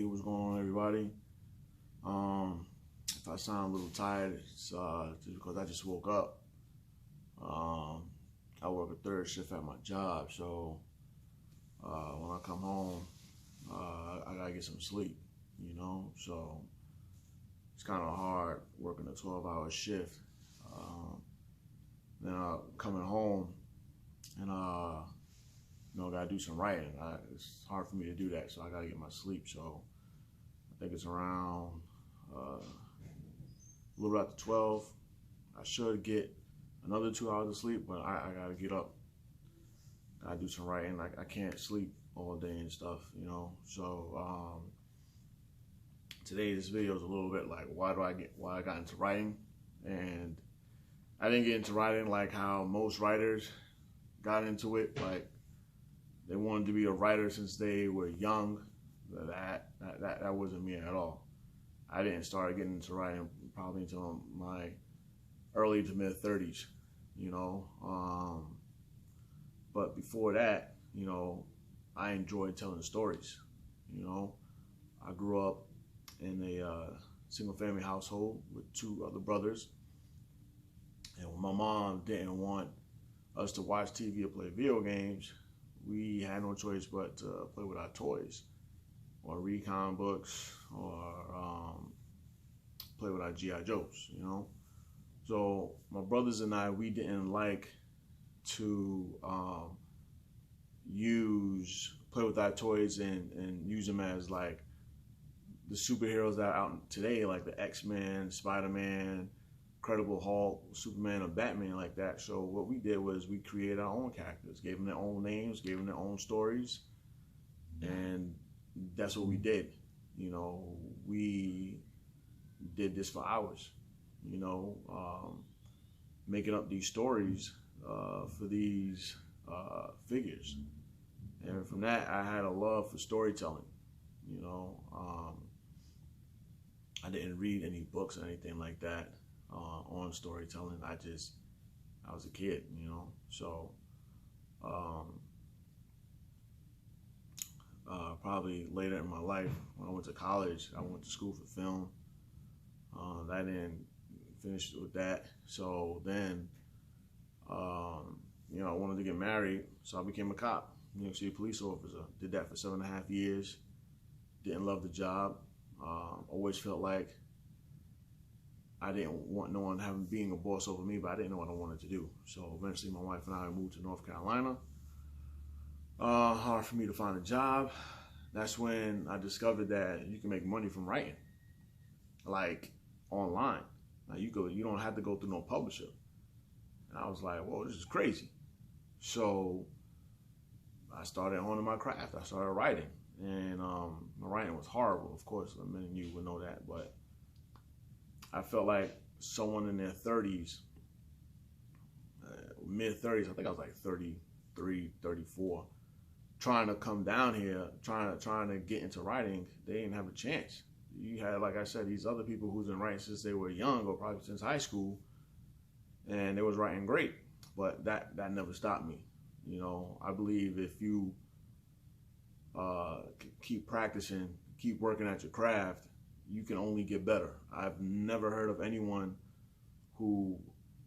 Hey, what's going on, everybody? If I sound a little tired, it's just because I just woke up. I work a third shift at my job, so when I come home, I gotta get some sleep, So it's kind of hard working a 12-hour shift. Then coming home and gotta do some writing. It's hard for me to do that, so I gotta get my sleep. So I think it's around a little after 12. I should get another 2 hours of sleep, but I gotta get up. I do some writing. I can't sleep all day and stuff, So today this video is a little bit like why I got into writing, and I didn't get into writing like how most writers got into it. Like they wanted to be a writer since they were young. That wasn't me at all. I didn't start getting into writing probably until my early to mid 30s, But before that, I enjoyed telling stories. I grew up in a single family household with two other brothers. And when my mom didn't want us to watch TV or play video games, we had no choice but to play with our toys or read comic books or play with our G.I. Joes, So my brothers and I, we didn't like to play with our toys and use them as like the superheroes that are out today, like the X-Men, Spider-Man, Incredible Hulk, Superman, or Batman, like that. So what we did was we created our own characters, gave them their own names, gave them their own stories, and that's what we did. We did this for hours, making up these stories for these figures. And from that, I had a love for storytelling. I didn't read any books or anything like that on storytelling. I was a kid, So probably later in my life, when I went to college, I went to school for film. I didn't finish with that. So then, I wanted to get married, so I became a cop, New York City police officer. Did that for 7.5 years. Didn't love the job. Always felt like I didn't want no one being a boss over me, but I didn't know what I wanted to do. So eventually my wife and I moved to North Carolina. Hard for me to find a job. That's when I discovered that you can make money from writing, like online. Now you don't have to go through no publisher. And I was like, whoa, this is crazy. So I started honing my craft. I started writing. And my writing was horrible, of course. Many of you would know that. But I felt like someone in their 30s, mid-30s, I think I was like 33, 34, trying to come down here, trying to get into writing, they didn't have a chance. You had, like I said, these other people who's been writing since they were young or probably since high school, and they was writing great. But that never stopped me. I believe if you keep practicing, keep working at your craft, you can only get better. I've never heard of anyone who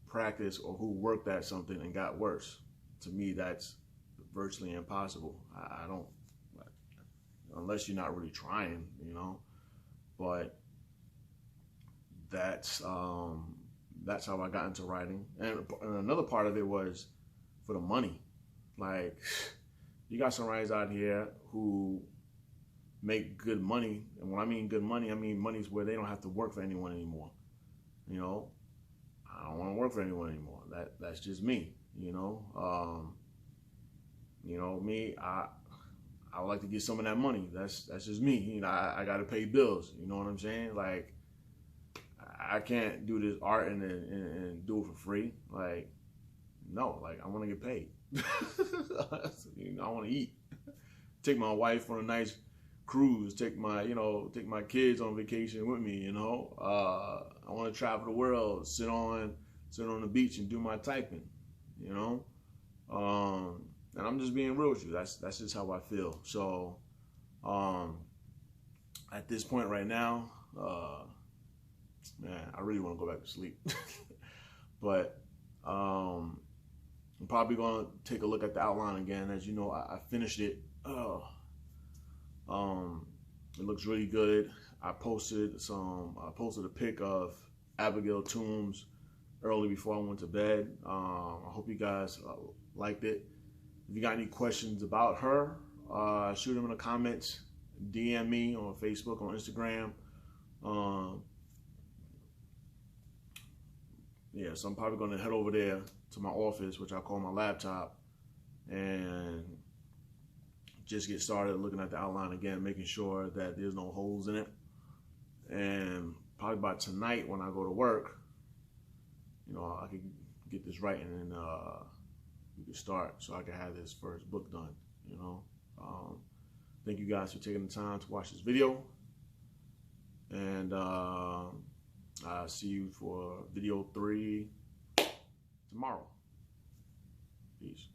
practiced or who worked at something and got worse. To me, that's virtually impossible. I don't, unless you're not really trying, But that's how I got into writing. And another part of it was for the money. Like, you got some writers out here who make good money. And when I mean good money, I mean money's where they don't have to work for anyone anymore. I don't want to work for anyone anymore. That's just me, Me, I would like to get some of that money. That's just me. I got to pay bills. You know what I'm saying? Like, I can't do this art and do it for free. Like, no, like I want to get paid. I want to eat. Take my wife on a nice cruise. Take my kids on vacation with me. I want to travel the world. Sit on the beach and do my typing. And I'm just being real with you. That's just how I feel. So I at this point right now, man, I really want to go back to sleep. But I'm probably going to take a look at the outline again. As you know, I finished it. It looks really good. I posted a pic of Abigail Toombs early before I went to bed. I hope you guys liked it. If you got any questions about her, shoot them in the comments. DM me on Facebook, on Instagram. Yeah, so I'm probably going to head over there to my office, which I call my laptop, and just get started looking at the outline again, making sure that there's no holes in it. And probably by tonight when I go to work, you know, I can get this right, and then we can start so I can have this first book done, you know. Thank you guys for taking the time to watch this video. And I'll see you for video 3 tomorrow. Peace.